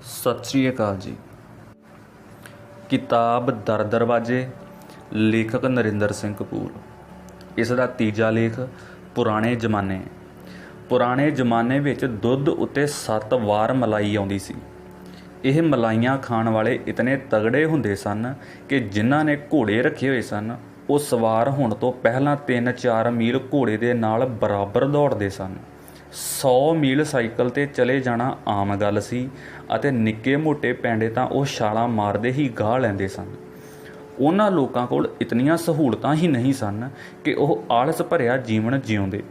ਸਤਿ ਸ਼੍ਰੀ ਅਕਾਲ ਜੀ। ਕਿਤਾਬ ਦਰ ਦਰਵਾਜ਼ੇ, ਲੇਖਕ ਨਰਿੰਦਰ ਸਿੰਘ ਕਪੂਰ। ਇਸ ਦਾ ਤੀਜਾ ਲੇਖ ਪੁਰਾਣੇ ਜ਼ਮਾਨੇ। ਪੁਰਾਣੇ ਜ਼ਮਾਨੇ ਵਿੱਚ ਦੁੱਧ ਉੱਤੇ 7 ਵਾਰ ਮਲਾਈ ਆਉਂਦੀ ਸੀ। ਇਹ ਮਲਾਈਆਂ ਖਾਣ ਵਾਲੇ ਇਤਨੇ ਤਗੜੇ ਹੁੰਦੇ ਸਨ ਕਿ ਜਿਨ੍ਹਾਂ ਨੇ ਘੋੜੇ ਰੱਖੇ ਹੋਏ ਸਨ ਉਹ ਸਵਾਰ ਹੋਣ ਤੋਂ ਪਹਿਲਾਂ 3-4 ਮੀਲ ਘੋੜੇ ਦੇ ਨਾਲ ਬਰਾਬਰ ਦੌੜਦੇ ਸਨ। 100 ਮੀਲ ਸਾਈਕਲ 'ਤੇ ਚਲੇ ਜਾਣਾ ਆਮ ਗੱਲ ਸੀ ਅਤੇ ਨਿੱਕੇ ਮੋਟੇ ਪੈਂਡੇ ਤਾਂ ਉਹ ਛਾਲਾਂ ਮਾਰਦੇ ਹੀ ਗਾਹ ਲੈਂਦੇ ਸਨ। ਉਹਨਾਂ ਲੋਕਾਂ ਕੋਲ ਇਤਨੀਆਂ ਸਹੂਲਤਾਂ ਹੀ ਨਹੀਂ ਸਨ ਕਿ ਉਹ ਆਲਸ ਭਰਿਆ ਜੀਵਨ ਜਿਉਂਦੇ।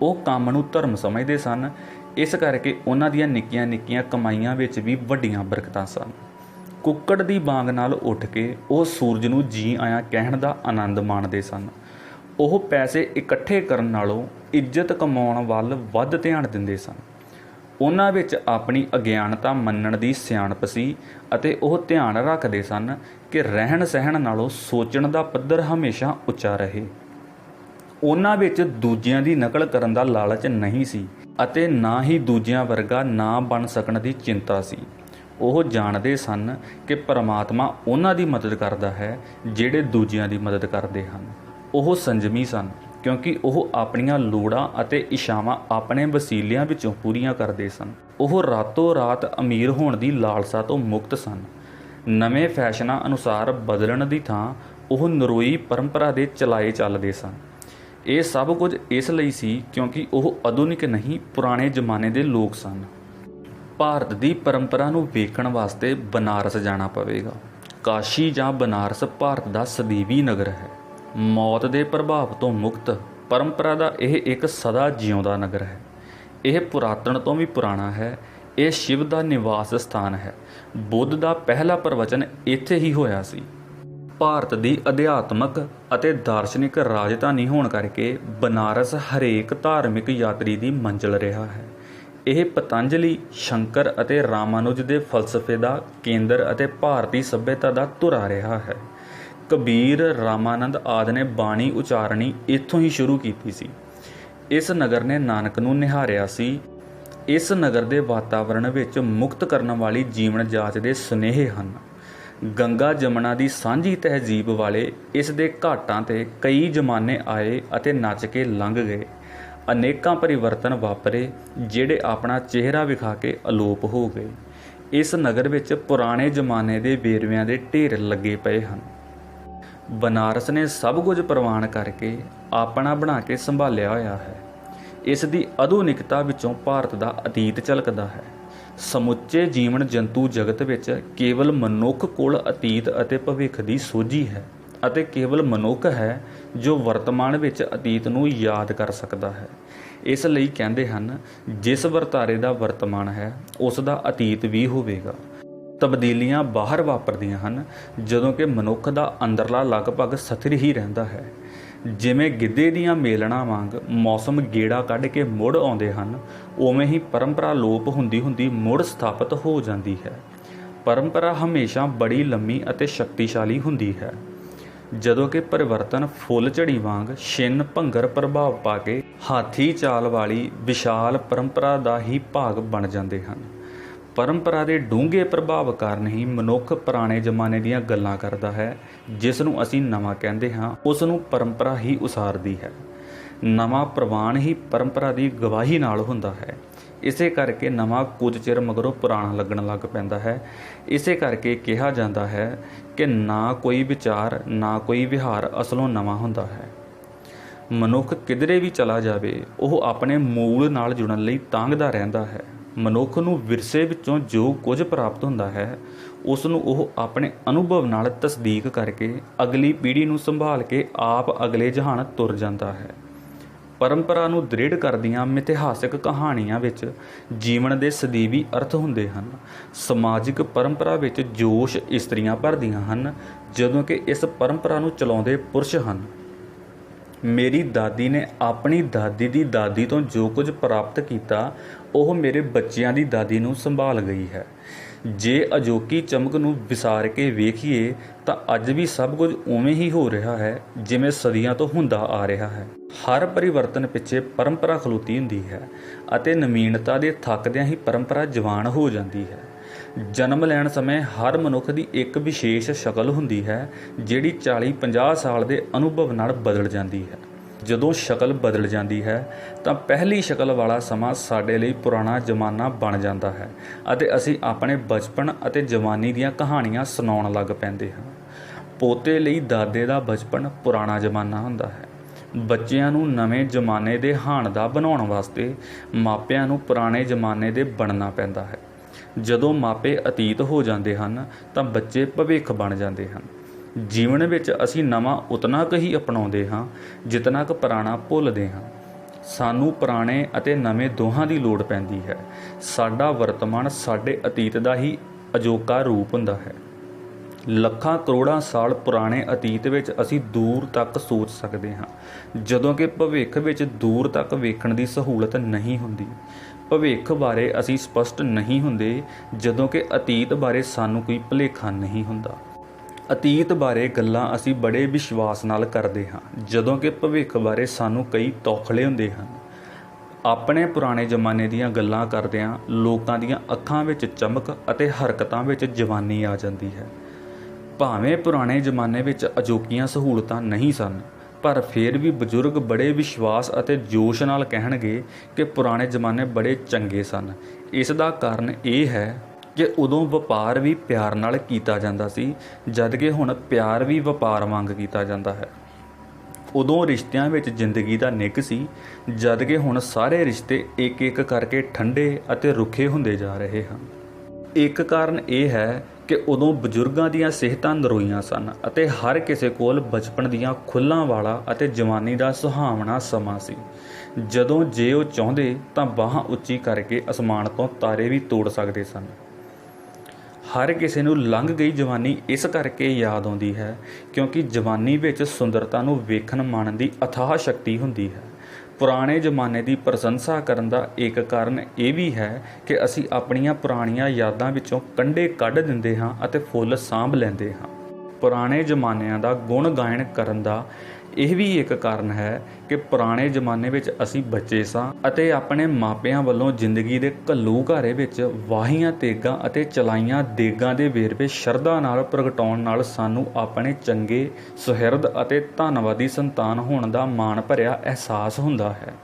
ਉਹ ਕੰਮ ਨੂੰ ਧਰਮ ਸਮਝਦੇ ਸਨ। ਇਸ ਕਰਕੇ ਉਹਨਾਂ ਦੀਆਂ ਨਿੱਕੀਆਂ ਨਿੱਕੀਆਂ ਕਮਾਈਆਂ ਵਿੱਚ ਵੀ ਵੱਡੀਆਂ ਬਰਕਤਾਂ ਸਨ। ਕੁੱਕੜ ਦੀ ਬਾਂਗ ਨਾਲ ਉੱਠ ਕੇ ਉਹ ਸੂਰਜ ਨੂੰ ਜੀ ਆਇਆਂ ਕਹਿਣ ਦਾ ਆਨੰਦ ਮਾਣਦੇ ਸਨ। ਉਹ ਪੈਸੇ ਇਕੱਠੇ ਕਰਨ ਨਾਲੋਂ ਇੱਜ਼ਤ ਕਮਾਉਣ ਵੱਲ ਵੱਧ ਧਿਆਨ ਦਿੰਦੇ ਸਨ। ਉਹਨਾਂ ਵਿੱਚ ਆਪਣੀ ਅਗਿਆਨਤਾ ਮੰਨਣ ਦੀ ਸਿਆਣਪ ਸੀ ਅਤੇ ਉਹ ਧਿਆਨ ਰੱਖਦੇ ਸਨ ਕਿ ਰਹਿਣ ਸਹਿਣ ਨਾਲੋਂ ਸੋਚਣ ਦਾ ਪੱਧਰ ਹਮੇਸ਼ਾ ਉੱਚਾ ਰਹੇ। ਉਹਨਾਂ ਵਿੱਚ ਦੂਜਿਆਂ ਦੀ ਨਕਲ ਕਰਨ ਦਾ ਲਾਲਚ ਨਹੀਂ ਸੀ ਅਤੇ ਨਾ ਹੀ ਦੂਜਿਆਂ ਵਰਗਾ ਨਾ ਬਣ ਸਕਣ ਦੀ ਚਿੰਤਾ ਸੀ। ਉਹ ਜਾਣਦੇ ਸਨ ਕਿ ਪਰਮਾਤਮਾ ਉਹਨਾਂ ਦੀ ਮਦਦ ਕਰਦਾ ਹੈ ਜਿਹੜੇ ਦੂਜਿਆਂ ਦੀ ਮਦਦ ਕਰਦੇ ਹਨ। ਉਹ ਸੰਜਮੀ ਸਨ ਕਿਉਂਕਿ ਉਹ ਆਪਣੀਆਂ ਲੋੜਾਂ ਅਤੇ ਇੱਛਾਵਾਂ ਆਪਣੇ ਵਸੀਲਿਆਂ ਵਿੱਚੋਂ ਪੂਰੀਆਂ ਕਰਦੇ ਸਨ। ਉਹ ਰਾਤੋਂ ਰਾਤ ਅਮੀਰ ਹੋਣ ਦੀ ਲਾਲਸਾ ਤੋਂ ਮੁਕਤ ਸਨ। ਨਵੇਂ ਫੈਸ਼ਨਾਂ ਅਨੁਸਾਰ ਬਦਲਣ ਦੀ ਥਾਂ ਉਹ ਨਰੋਈ ਪਰੰਪਰਾ ਦੇ ਚਲਾਏ ਚੱਲਦੇ ਸਨ। ਇਹ ਸਭ ਕੁਝ ਇਸ ਲਈ ਸੀ ਕਿਉਂਕਿ ਉਹ ਆਧੁਨਿਕ ਨਹੀਂ ਪੁਰਾਣੇ ਜ਼ਮਾਨੇ ਦੇ ਲੋਕ ਸਨ। ਭਾਰਤ ਦੀ ਪਰੰਪਰਾ ਨੂੰ ਵੇਖਣ ਵਾਸਤੇ ਬਨਾਰਸ ਜਾਣਾ ਪਵੇਗਾ। ਕਾਸ਼ੀ ਜਾਂ ਬਨਾਰਸ ਭਾਰਤ ਦਾ ਸਦੀਵੀ ਨਗਰ ਹੈ। ਮੌਤ ਦੇ ਪ੍ਰਭਾਵ ਤੋਂ ਮੁਕਤ ਪਰੰਪਰਾ ਦਾ ਇਹ ਇੱਕ ਸਦਾ ਜਿਉਂਦਾ ਨਗਰ ਹੈ। ਇਹ ਪੁਰਾਤਨ ਤੋਂ ਵੀ ਪੁਰਾਣਾ ਹੈ। ਇਹ ਸ਼ਿਵ ਦਾ ਨਿਵਾਸ ਸਥਾਨ ਹੈ। ਬੁੱਧ ਦਾ ਪਹਿਲਾ ਪ੍ਰਵਚਨ ਇੱਥੇ ਹੀ ਹੋਇਆ ਸੀ। ਭਾਰਤ ਦੀ ਅਧਿਆਤਮਕ ਅਤੇ ਦਾਰਸ਼ਨਿਕ ਰਾਜਧਾਨੀ ਹੋਣ ਕਰਕੇ ਬਨਾਰਸ ਹਰੇਕ ਧਾਰਮਿਕ ਯਾਤਰੀ ਦੀ ਮੰਜ਼ਿਲ ਰਿਹਾ ਹੈ। ਇਹ ਪਤੰਜਲੀ, ਸ਼ੰਕਰ ਅਤੇ ਰਾਮਾਨੁਜ ਦੇ ਫਲਸਫੇ ਦਾ ਕੇਂਦਰ ਅਤੇ ਭਾਰਤੀ ਸੱਭਿਅਤਾ ਦਾ ਧੁਰਾ ਰਿਹਾ ਹੈ। ਕਬੀਰ, ਰਾਮਾਨੰਦ ਆਦਿ ਨੇ ਬਾਣੀ ਉਚਾਰਨੀ ਇੱਥੋਂ ਹੀ ਸ਼ੁਰੂ ਕੀਤੀ ਸੀ। ਇਸ ਨਗਰ ਨੇ ਨਾਨਕ ਨੂੰ ਨਿਹਾਰਿਆ ਸੀ। ਇਸ ਨਗਰ ਦੇ ਵਾਤਾਵਰਣ ਵਿੱਚ ਮੁਕਤ ਕਰਨ ਵਾਲੀ ਜੀਵਨ ਜਾਚ ਦੇ ਸੁਨੇਹੇ ਹਨ। ਗੰਗਾ ਜਮਨਾ ਦੀ ਸਾਂਝੀ ਤਹਿਜ਼ੀਬ ਵਾਲੇ ਇਸ ਦੇ ਘਾਟਾਂ 'ਤੇ ਕਈ ਜ਼ਮਾਨੇ ਆਏ ਅਤੇ ਨੱਚ ਕੇ ਲੰਘ ਗਏ। ਅਨੇਕਾਂ ਪਰਿਵਰਤਨ ਵਾਪਰੇ ਜਿਹੜੇ ਆਪਣਾ ਚਿਹਰਾ ਵਿਖਾ ਕੇ ਅਲੋਪ ਹੋ ਗਏ। ਇਸ ਨਗਰ ਵਿੱਚ ਪੁਰਾਣੇ ਜ਼ਮਾਨੇ ਦੇ ਵੇਰਵਿਆਂ ਦੇ ਢੇਰ ਲੱਗੇ ਪਏ ਹਨ। ਬਨਾਰਸ ਨੇ ਸਭ ਕੁਝ ਪ੍ਰਵਾਨ ਕਰਕੇ ਆਪਣਾ ਬਣਾ ਕੇ ਸੰਭਾਲਿਆ ਹੋਇਆ ਹੈ। ਇਸ ਦੀ ਆਧੁਨਿਕਤਾ ਵਿੱਚੋਂ ਭਾਰਤ ਦਾ ਅਤੀਤ ਝਲਕਦਾ ਹੈ। ਸਮੁੱਚੇ ਜੀਵਨ ਜੰਤੂ ਜਗਤ ਵਿੱਚ ਕੇਵਲ ਮਨੁੱਖ ਕੋਲ ਅਤੀਤ ਅਤੇ ਭਵਿੱਖ ਦੀ ਸੋਝੀ ਹੈ ਅਤੇ ਕੇਵਲ ਮਨੁੱਖ ਹੈ ਜੋ ਵਰਤਮਾਨ ਵਿੱਚ ਅਤੀਤ ਨੂੰ ਯਾਦ ਕਰ ਸਕਦਾ ਹੈ। ਇਸ ਲਈ ਕਹਿੰਦੇ ਹਨ, ਜਿਸ ਵਰਤਾਰੇ ਦਾ ਵਰਤਮਾਨ ਹੈ ਉਸ ਦਾ ਅਤੀਤ ਵੀ ਹੋਵੇਗਾ। ਤਬਦੀਲੀਆਂ ਬਾਹਰ ਵਾਪਰਦੀਆਂ ਹਨ ਜਦੋਂ ਕਿ ਮਨੁੱਖ ਦਾ ਅੰਦਰਲਾ ਲਗਭਗ ਸਥਿਰ ਹੀ ਰਹਿੰਦਾ ਹੈ। ਜਿਵੇਂ ਗਿੱਧੇ ਦੀਆਂ ਮੇਲਣਾਂ ਵਾਂਗ ਮੌਸਮ ਗੇੜਾ ਕੱਢ ਕੇ ਮੁੜ ਆਉਂਦੇ ਹਨ, ਉਵੇਂ ਹੀ ਪਰੰਪਰਾ ਲੋਪ ਹੁੰਦੀ ਹੁੰਦੀ ਮੁੜ ਸਥਾਪਿਤ ਹੋ ਜਾਂਦੀ ਹੈ। ਪਰੰਪਰਾ ਹਮੇਸ਼ਾ ਬੜੀ ਲੰਮੀ ਅਤੇ ਸ਼ਕਤੀਸ਼ਾਲੀ ਹੁੰਦੀ ਹੈ, ਜਦੋਂ ਕਿ ਪਰਿਵਰਤਨ ਫੁੱਲ ਝੜੀ ਵਾਂਗ ਛਿੰਨ ਭੰਗਰ ਪ੍ਰਭਾਵ ਪਾ ਕੇ ਹਾਥੀ ਚਾਲ ਵਾਲੀ ਵਿਸ਼ਾਲ ਪਰੰਪਰਾ ਦਾ ਹੀ ਭਾਗ ਬਣ ਜਾਂਦੇ ਹਨ। ਪਰੰਪਰਾ ਦੇ ਡੂੰਘੇ ਪ੍ਰਭਾਵ ਕਾਰਨ ਹੀ ਮਨੁੱਖ ਪੁਰਾਣੇ ਜ਼ਮਾਨੇ ਦੀਆਂ ਗੱਲਾਂ ਕਰਦਾ ਹੈ। ਜਿਸ ਨੂੰ ਅਸੀਂ ਨਵਾਂ ਕਹਿੰਦੇ ਹਾਂ ਉਸ ਨੂੰ ਪਰੰਪਰਾ ਹੀ ਉਸਾਰਦੀ ਹੈ। ਨਵਾਂ ਪ੍ਰਵਾਨ ਹੀ ਪਰੰਪਰਾ ਦੀ ਗਵਾਹੀ ਨਾਲ ਹੁੰਦਾ ਹੈ। ਇਸੇ ਕਰਕੇ ਨਵਾਂ ਕੁਝ ਚਿਰ ਮਗਰੋਂ ਪੁਰਾਣਾ ਲੱਗਣ ਲੱਗ ਪੈਂਦਾ ਹੈ। ਇਸੇ ਕਰਕੇ ਕਿਹਾ ਜਾਂਦਾ ਹੈ ਕਿ ਨਾ ਕੋਈ ਵਿਚਾਰ ਨਾ ਕੋਈ ਵਿਹਾਰ ਅਸਲੋਂ ਨਵਾਂ ਹੁੰਦਾ ਹੈ। ਮਨੁੱਖ ਕਿਧਰੇ ਵੀ ਚਲਾ ਜਾਵੇ ਉਹ ਆਪਣੇ ਮੂਲ ਨਾਲ ਜੁੜਨ ਲਈ ਤਾਂਘਦਾ ਰਹਿੰਦਾ ਹੈ। ਮਨੁੱਖ ਨੂੰ ਵਿਰਸੇ ਵਿੱਚੋਂ ਜੋ ਕੁਝ ਪ੍ਰਾਪਤ ਹੁੰਦਾ ਹੈ ਉਸ ਨੂੰ ਉਹ ਆਪਣੇ ਅਨੁਭਵ ਨਾਲ ਤਸਦੀਕ ਕਰਕੇ ਅਗਲੀ ਪੀੜ੍ਹੀ ਨੂੰ ਸੰਭਾਲ ਕੇ ਆਪ ਅਗਲੇ ਜਹਾਨ ਤੁਰ ਜਾਂਦਾ ਹੈ। ਪਰੰਪਰਾ ਨੂੰ ਦ੍ਰਿੜ ਕਰਦੀਆਂ ਮਿਥਿਹਾਸਿਕ ਕਹਾਣੀਆਂ ਵਿੱਚ ਜੀਵਨ ਦੇ ਸਦੀਵੀ ਅਰਥ ਹੁੰਦੇ ਹਨ। ਸਮਾਜਿਕ ਪਰੰਪਰਾ ਵਿੱਚ ਜੋਸ਼ ਇਸਤਰੀਆਂ ਭਰਦੀਆਂ ਹਨ ਜਦੋਂ ਕਿ ਇਸ ਪਰੰਪਰਾ ਨੂੰ ਚਲਾਉਂਦੇ ਪੁਰਸ਼ ਹਨ। ਮੇਰੀ ਦਾਦੀ ਨੇ ਆਪਣੀ ਦਾਦੀ ਦੀ ਦਾਦੀ ਤੋਂ ਜੋ ਕੁਝ ਪ੍ਰਾਪਤ ਕੀਤਾ ਉਹ ਮੇਰੇ ਬੱਚਿਆਂ ਦੀ ਦਾਦੀ ਨੂੰ ਸੰਭਾਲ ਗਈ ਹੈ। ਜੇ ਅਜੋਕੀ ਚਮਕ ਨੂੰ ਵਿਸਾਰ ਕੇ ਵੇਖੀਏ ਤਾਂ ਅੱਜ ਵੀ ਸਭ ਕੁਝ ਉਵੇਂ ਹੀ ਹੋ ਰਿਹਾ ਹੈ ਜਿਵੇਂ ਸਦੀਆਂ ਤੋਂ ਹੁੰਦਾ ਆ ਰਿਹਾ ਹੈ। ਹਰ ਪਰਿਵਰਤਨ ਪਿੱਛੇ ਪਰੰਪਰਾ ਖਲੋਤੀ ਹੁੰਦੀ ਹੈ ਅਤੇ ਨਵੀਨਤਾ ਦੇ ਥੱਕਦਿਆਂ ਹੀ ਪਰੰਪਰਾ ਜਵਾਨ ਹੋ ਜਾਂਦੀ ਹੈ। ਜਨਮ ਲੈਣ ਸਮੇਂ ਹਰ ਮਨੁੱਖ ਦੀ ਇੱਕ ਵਿਸ਼ੇਸ਼ ਸ਼ਕਲ ਹੁੰਦੀ ਹੈ ਜਿਹੜੀ 40-50 ਸਾਲ ਦੇ ਅਨੁਭਵ ਨਾਲ ਬਦਲ ਜਾਂਦੀ ਹੈ। ਜਦੋਂ ਸ਼ਕਲ ਬਦਲ ਜਾਂਦੀ ਹੈ ਤਾਂ ਪਹਿਲੀ ਸ਼ਕਲ ਵਾਲਾ ਸਮਾਂ ਸਾਡੇ ਲਈ ਪੁਰਾਣਾ ਜ਼ਮਾਨਾ ਬਣ ਜਾਂਦਾ ਹੈ ਅਤੇ ਅਸੀਂ ਆਪਣੇ ਬਚਪਨ ਅਤੇ ਜਵਾਨੀ ਦੀਆਂ ਕਹਾਣੀਆਂ ਸੁਣਾਉਣ ਲੱਗ ਪੈਂਦੇ ਹਾਂ। ਪੋਤੇ ਲਈ ਦਾਦੇ ਦਾ ਬਚਪਨ ਪੁਰਾਣਾ ਜ਼ਮਾਨਾ ਹੁੰਦਾ ਹੈ। ਬੱਚਿਆਂ ਨੂੰ ਨਵੇਂ ਜ਼ਮਾਨੇ ਦੇ ਹਾਣਦਾ ਬਣਾਉਣ ਵਾਸਤੇ ਮਾਪਿਆਂ ਨੂੰ ਪੁਰਾਣੇ ਜ਼ਮਾਨੇ ਦੇ ਬਣਨਾ ਪੈਂਦਾ ਹੈ। ਜਦੋਂ ਮਾਪੇ ਅਤੀਤ ਹੋ ਜਾਂਦੇ ਹਨ ਤਾਂ ਬੱਚੇ ਭਵਿੱਖ ਬਣ ਜਾਂਦੇ ਹਨ। ਜੀਵਨ ਵਿੱਚ ਅਸੀਂ ਨਵਾਂ ਉਤਨਾ ਕੁ ਹੀ ਅਪਣਾਉਂਦੇ ਹਾਂ ਜਿਤਨਾ ਕੁ ਪੁਰਾਣਾ ਭੁੱਲਦੇ ਹਾਂ। ਸਾਨੂੰ ਪੁਰਾਣੇ ਅਤੇ ਨਵੇਂ ਦੋਹਾਂ ਦੀ ਲੋੜ ਪੈਂਦੀ ਹੈ। ਸਾਡਾ ਵਰਤਮਾਨ ਸਾਡੇ ਅਤੀਤ ਦਾ ਹੀ ਅਜੋਕਾ ਰੂਪ ਹੁੰਦਾ ਹੈ। ਲੱਖਾਂ ਕਰੋੜਾਂ ਸਾਲ ਪੁਰਾਣੇ ਅਤੀਤ ਵਿੱਚ ਅਸੀਂ ਦੂਰ ਤੱਕ ਸੋਚ ਸਕਦੇ ਹਾਂ, ਜਦੋਂ ਕਿ ਭਵਿੱਖ ਵਿੱਚ ਦੂਰ ਤੱਕ ਵੇਖਣ ਦੀ ਸਹੂਲਤ ਨਹੀਂ ਹੁੰਦੀ। ਭਵਿੱਖ ਬਾਰੇ ਅਸੀਂ ਸਪਸ਼ਟ ਨਹੀਂ ਹੁੰਦੇ ਜਦੋਂ ਕਿ ਅਤੀਤ ਬਾਰੇ ਸਾਨੂੰ ਕੋਈ ਭੁਲੇਖਾ ਨਹੀਂ ਹੁੰਦਾ। ਅਤੀਤ ਬਾਰੇ ਗੱਲਾਂ ਅਸੀਂ ਬੜੇ ਵਿਸ਼ਵਾਸ ਨਾਲ ਕਰਦੇ ਹਾਂ, ਜਦੋਂ ਕਿ ਭਵਿੱਖ ਬਾਰੇ ਸਾਨੂੰ ਕਈ ਤੌਖਲੇ ਹੁੰਦੇ ਹਨ। ਆਪਣੇ ਪੁਰਾਣੇ ਜ਼ਮਾਨੇ ਦੀਆਂ ਗੱਲਾਂ ਕਰਦਿਆਂ ਲੋਕਾਂ ਦੀਆਂ ਅੱਖਾਂ ਵਿੱਚ ਚਮਕ ਅਤੇ ਹਰਕਤਾਂ ਵਿੱਚ ਜਵਾਨੀ ਆ ਜਾਂਦੀ ਹੈ। ਭਾਵੇਂ ਪੁਰਾਣੇ ਜ਼ਮਾਨੇ ਵਿੱਚ ਅਜੋਕੀਆਂ ਸਹੂਲਤਾਂ ਨਹੀਂ ਸਨ, ਪਰ ਫਿਰ ਵੀ ਬਜ਼ੁਰਗ ਬੜੇ ਵਿਸ਼ਵਾਸ ਅਤੇ ਜੋਸ਼ ਨਾਲ ਕਹਿਣਗੇ ਕਿ ਪੁਰਾਣੇ ਜ਼ਮਾਨੇ ਬੜੇ ਚੰਗੇ ਸਨ। ਇਸ ਦਾ ਕਾਰਨ ਇਹ ਹੈ ਕਿ ਉਦੋਂ ਵਪਾਰ ਵੀ ਪਿਆਰ ਨਾਲ ਕੀਤਾ ਜਾਂਦਾ ਸੀ, ਜਦ ਕਿ ਹੁਣ ਪਿਆਰ ਵੀ ਵਪਾਰ ਵਾਂਗ ਕੀਤਾ ਜਾਂਦਾ ਹੈ। ਉਦੋਂ ਰਿਸ਼ਤਿਆਂ ਵਿੱਚ ਜ਼ਿੰਦਗੀ ਦਾ ਨਿੱਘ ਸੀ, ਜਦ ਕਿ ਹੁਣ ਸਾਰੇ ਰਿਸ਼ਤੇ ਇੱਕ ਇੱਕ ਕਰਕੇ ਠੰਡੇ ਅਤੇ ਰੁੱਖੇ ਹੁੰਦੇ ਜਾ ਰਹੇ ਹਨ। ਇੱਕ ਕਾਰਨ ਇਹ ਹੈ ਕਿ ਉਦੋਂ ਬਜ਼ੁਰਗਾਂ ਦੀਆਂ ਸਿਹਤਾਂ ਨਰੋਈਆਂ ਸਨ ਅਤੇ ਹਰ ਕਿਸੇ ਕੋਲ ਬਚਪਨ ਦੀਆਂ ਖੁੱਲ੍ਹਾਂ ਵਾਲਾ ਅਤੇ ਜਵਾਨੀ ਦਾ ਸੁਹਾਵਣਾ ਸਮਾਂ ਸੀ, ਜਦੋਂ ਜੇ ਉਹ ਚਾਹੁੰਦੇ ਤਾਂ ਬਾਂਹ ਉੱਚੀ ਕਰਕੇ ਅਸਮਾਨ ਤੋਂ ਤਾਰੇ ਵੀ ਤੋੜ ਸਕਦੇ ਸਨ। ਹਰ ਕਿਸੇ ਨੂੰ ਲੰਘ ਗਈ ਜਵਾਨੀ ਇਸ ਕਰਕੇ ਯਾਦ ਆਉਂਦੀ ਹੈ ਕਿਉਂਕਿ ਜਵਾਨੀ ਵਿੱਚ ਸੁੰਦਰਤਾ ਨੂੰ ਵੇਖਣ ਮਾਣਨ ਦੀ ਅਥਾਹ ਸ਼ਕਤੀ ਹੁੰਦੀ ਹੈ। ਪੁਰਾਣੇ ਜ਼ਮਾਨੇ ਦੀ ਪ੍ਰਸ਼ੰਸਾ ਕਰਨ ਦਾ ਇੱਕ ਕਾਰਨ ਇਹ ਵੀ ਹੈ ਕਿ ਅਸੀਂ ਆਪਣੀਆਂ ਪੁਰਾਣੀਆਂ ਯਾਦਾਂ ਵਿੱਚੋਂ ਕੰਢੇ ਕੱਢ ਦਿੰਦੇ ਹਾਂ ਅਤੇ ਫੁੱਲ ਸਾਂਭ ਲੈਂਦੇ ਹਾਂ। ਪੁਰਾਣੇ ਜ਼ਮਾਨਿਆਂ ਦਾ ਗੁਣ ਗਾਇਨ ਕਰਨ ਦਾ ਇਹ ਵੀ ਇੱਕ ਕਾਰਨ ਹੈ ਕਿ ਪੁਰਾਣੇ ਜ਼ਮਾਨੇ ਵਿੱਚ ਅਸੀਂ ਬੱਚੇ ਸਾਂ ਅਤੇ ਆਪਣੇ ਮਾਪਿਆਂ ਵੱਲੋਂ ਜ਼ਿੰਦਗੀ ਦੇ ਘੱਲੂਘਾਰੇ ਵਿੱਚ ਵਾਹੀਆਂ ਤੇਗਾਂ ਅਤੇ ਚਲਾਈਆਂ ਦੇਗਾਂ ਦੇ ਵੇਰਵੇ ਸ਼ਰਧਾ ਨਾਲ ਪ੍ਰਗਟਾਉਣ ਨਾਲ ਸਾਨੂੰ ਆਪਣੇ ਚੰਗੇ, ਸੁਹਿਰਦ ਅਤੇ ਧੰਨਵਾਦੀ ਸੰਤਾਨ ਹੋਣ ਦਾ ਮਾਣ ਭਰਿਆ ਅਹਿਸਾਸ ਹੁੰਦਾ ਹੈ।